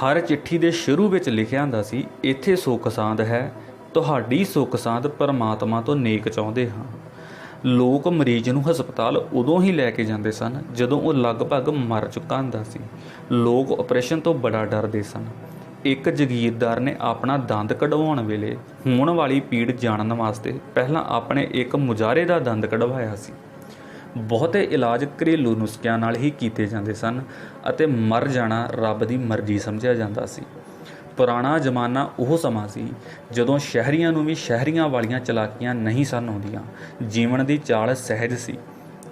ਹਰ ਚਿੱਠੀ ਦੇ ਸ਼ੁਰੂ ਵਿੱਚ ਲਿਖਿਆ ਹੁੰਦਾ ਸੀ, ਇੱਥੇ ਸੁੱਖ ਸਾਂਦ ਹੈ, ਤੁਹਾਡੀ ਸੁੱਖ ਸਾਂਦ ਪਰਮਾਤਮਾ ਤੋਂ ਨੇਕ ਚਾਹੁੰਦੇ ਹਾਂ। ਲੋਕ ਮਰੀਜ਼ ਨੂੰ ਹਸਪਤਾਲ ਉਦੋਂ ਹੀ ਲੈ ਕੇ ਜਾਂਦੇ ਸਨ ਜਦੋਂ ਉਹ ਲਗਭਗ ਮਰ ਚੁੱਕਾ ਹੁੰਦਾ ਸੀ। ਲੋਕ ਆਪਰੇਸ਼ਨ ਤੋਂ ਬੜਾ ਡਰਦੇ ਸਨ। ਇੱਕ ਜਗੀਰਦਾਰ ਨੇ ਆਪਣਾ ਦੰਦ ਕਢਵਾਉਣ ਵੇਲੇ ਹੋਣ ਵਾਲੀ ਪੀੜ ਜਾਣਨ ਵਾਸਤੇ ਪਹਿਲਾਂ ਆਪਣੇ ਇੱਕ ਮੁਜਾਰੇ ਦਾ ਦੰਦ ਕਢਵਾਇਆ ਸੀ। ਬਹੁਤੇ ਇਲਾਜ ਘਰੇਲੂ ਨੁਸਖਿਆਂ ਨਾਲ ਹੀ ਕੀਤੇ ਜਾਂਦੇ ਸਨ ਅਤੇ ਮਰ ਜਾਣਾ ਰੱਬ ਦੀ ਮਰਜ਼ੀ ਸਮਝਿਆ ਜਾਂਦਾ ਸੀ। ਪੁਰਾਣਾ ਜ਼ਮਾਨਾ ਉਹ ਸਮਾਂ ਸੀ ਜਦੋਂ ਸ਼ਹਿਰੀਆਂ ਨੂੰ ਵੀ ਸ਼ਹਿਰੀਆਂ ਵਾਲੀਆਂ ਚਲਾਕੀਆਂ ਨਹੀਂ ਸਨ ਆਉਂਦੀਆਂ। ਜੀਵਨ ਦੀ ਚਾਲ ਸਹਿਜ ਸੀ।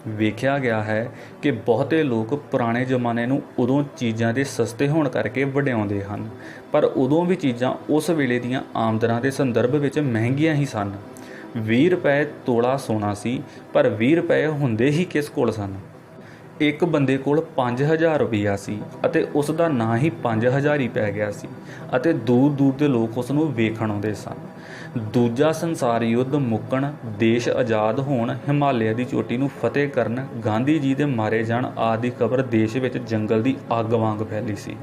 ਵੇਖਿਆ ਗਿਆ ਹੈ ਕਿ ਬਹੁਤੇ ਲੋਕ ਪੁਰਾਣੇ ਜ਼ਮਾਨੇ ਨੂੰ ਉਦੋਂ ਚੀਜ਼ਾਂ ਦੇ ਸਸਤੇ ਹੋਣ ਕਰਕੇ ਵਡਿਆਉਂਦੇ ਹਨ, ਪਰ ਉਦੋਂ ਵੀ ਚੀਜ਼ਾਂ ਉਸ ਵੇਲੇ ਦੀਆਂ ਆਮਦਨਾਂ ਦੇ ਸੰਦਰਭ ਵਿੱਚ ਮਹਿੰਗੀਆਂ ਹੀ ਸਨ। 20 ਰੁਪਏ ਤੋਲਾ ਸੋਨਾ ਸੀ, ਪਰ 20 ਰੁਪਏ ਹੁੰਦੇ ਹੀ ਕਿਸ ਕੋਲ ਸਨ। ਇੱਕ ਬੰਦੇ ਕੋਲ 5000 ਰੁਪਈਆ ਸੀ ਅਤੇ ਉਸ ਦਾ ਨਾਂ ਹੀ 5000 ਹੀ ਪੈ ਗਿਆ ਸੀ ਅਤੇ ਦੂਰ ਦੂਰ ਦੇ ਲੋਕ ਉਸ ਨੂੰ ਵੇਖਣ ਆਉਂਦੇ ਸਨ। ਦੂਜਾ ਸੰਸਾਰ ਯੁੱਧ ਮੁੱਕਣ, ਦੇਸ਼ ਆਜ਼ਾਦ ਹੋਣ, ਹਿਮਾਲਿਆ ਦੀ ਚੋਟੀ ਨੂੰ ਫਤਿਹ ਕਰਨ, ਗਾਂਧੀ ਜੀ ਦੇ ਮਾਰੇ ਜਾਣ ਆਦਿ ਖਬਰ ਦੇਸ਼ ਵਿੱਚ ਜੰਗਲ ਦੀ ਅੱਗ ਵਾਂਗ ਫੈਲੀ ਸੀ।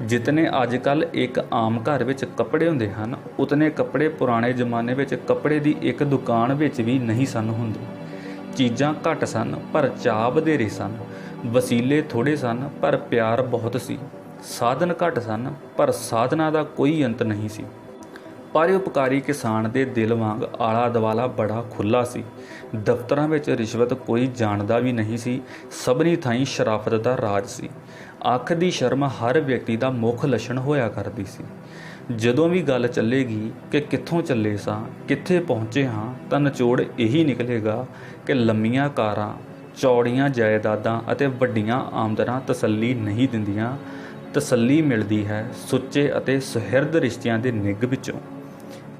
ਜਿਤਨੇ ਅੱਜ ਕੱਲ੍ਹ ਇੱਕ ਆਮ ਘਰ ਵਿੱਚ ਕੱਪੜੇ ਹੁੰਦੇ ਹਨ, ਉਤਨੇ ਕੱਪੜੇ ਪੁਰਾਣੇ ਜ਼ਮਾਨੇ ਵਿੱਚ ਕੱਪੜੇ ਦੀ ਇੱਕ ਦੁਕਾਨ ਵਿੱਚ ਵੀ ਨਹੀਂ ਸਨ ਹੁੰਦੇ। ਚੀਜ਼ਾਂ ਘੱਟ ਸਨ ਪਰ ਚਾਅ ਵਧੇਰੇ ਸਨ। ਵਸੀਲੇ ਥੋੜ੍ਹੇ ਸਨ ਪਰ ਪਿਆਰ ਬਹੁਤ ਸੀ। ਸਾਧਨ ਘੱਟ ਸਨ ਪਰ ਸਾਧਨਾਂ ਦਾ ਕੋਈ ਅੰਤ ਨਹੀਂ ਸੀ। ਪਰਉਪਕਾਰੀ ਕਿਸਾਨ ਦੇ ਦਿਲ ਵਾਂਗ ਆਲਾ ਦੁਆਲਾ ਬੜਾ ਖੁੱਲ੍ਹਾ ਸੀ। ਦਫ਼ਤਰਾਂ ਵਿੱਚ ਰਿਸ਼ਵਤ ਕੋਈ ਜਾਣਦਾ ਵੀ ਨਹੀਂ ਸੀ। ਸਭਨੀ ਥਾਈਂ ਸ਼ਰਾਫਤ ਦਾ ਰਾਜ ਸੀ। ਅੱਖ ਦੀ ਸ਼ਰਮ ਹਰ ਵਿਅਕਤੀ ਦਾ ਮੁੱਖ ਲੱਛਣ ਹੋਇਆ ਕਰਦੀ ਸੀ। ਜਦੋਂ ਵੀ ਗੱਲ ਚੱਲੇਗੀ ਕਿ ਕਿੱਥੋਂ ਚੱਲੇ ਸਾਂ, ਕਿੱਥੇ ਪਹੁੰਚੇ ਹਾਂ, ਤਾਂ ਨਿਚੋੜ ਇਹੀ ਨਿਕਲੇਗਾ ਕਿ ਲੰਮੀਆਂ ਕਾਰਾਂ, ਚੌੜੀਆਂ ਜਾਇਦਾਦਾਂ ਅਤੇ ਵੱਡੀਆਂ ਆਮਦਨਾਂ ਤਸੱਲੀ ਨਹੀਂ ਦਿੰਦੀਆਂ। ਤਸੱਲੀ ਮਿਲਦੀ ਹੈ ਸੁੱਚੇ ਅਤੇ ਸੁਹਿਰਦ ਰਿਸ਼ਤਿਆਂ ਦੇ ਨਿੱਘ ਵਿੱਚੋਂ।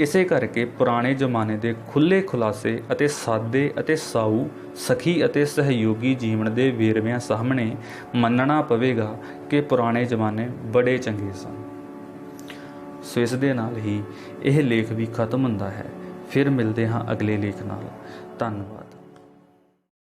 ਇਸੇ ਕਰਕੇ ਪੁਰਾਣੇ ਜ਼ਮਾਨੇ ਦੇ ਖੁੱਲ੍ਹੇ ਖੁਲਾਸੇ ਅਤੇ ਸਾਦੇ ਅਤੇ ਸਾਊ, ਸਖੀ ਅਤੇ ਸਹਿਯੋਗੀ ਜੀਵਨ ਦੇ ਵੇਰਵਿਆਂ ਸਾਹਮਣੇ ਮੰਨਣਾ ਪਵੇਗਾ ਕਿ ਪੁਰਾਣੇ ਜ਼ਮਾਨੇ ਬੜੇ ਚੰਗੇ ਸਨ। ਸੋ ਇਸ ਦੇ ਨਾਲ ਹੀ ਇਹ ਲੇਖ ਵੀ ਖਤਮ ਹੁੰਦਾ ਹੈ। ਫਿਰ ਮਿਲਦੇ ਹਾਂ ਅਗਲੇ ਲੇਖ ਨਾਲ। ਧੰਨਵਾਦ।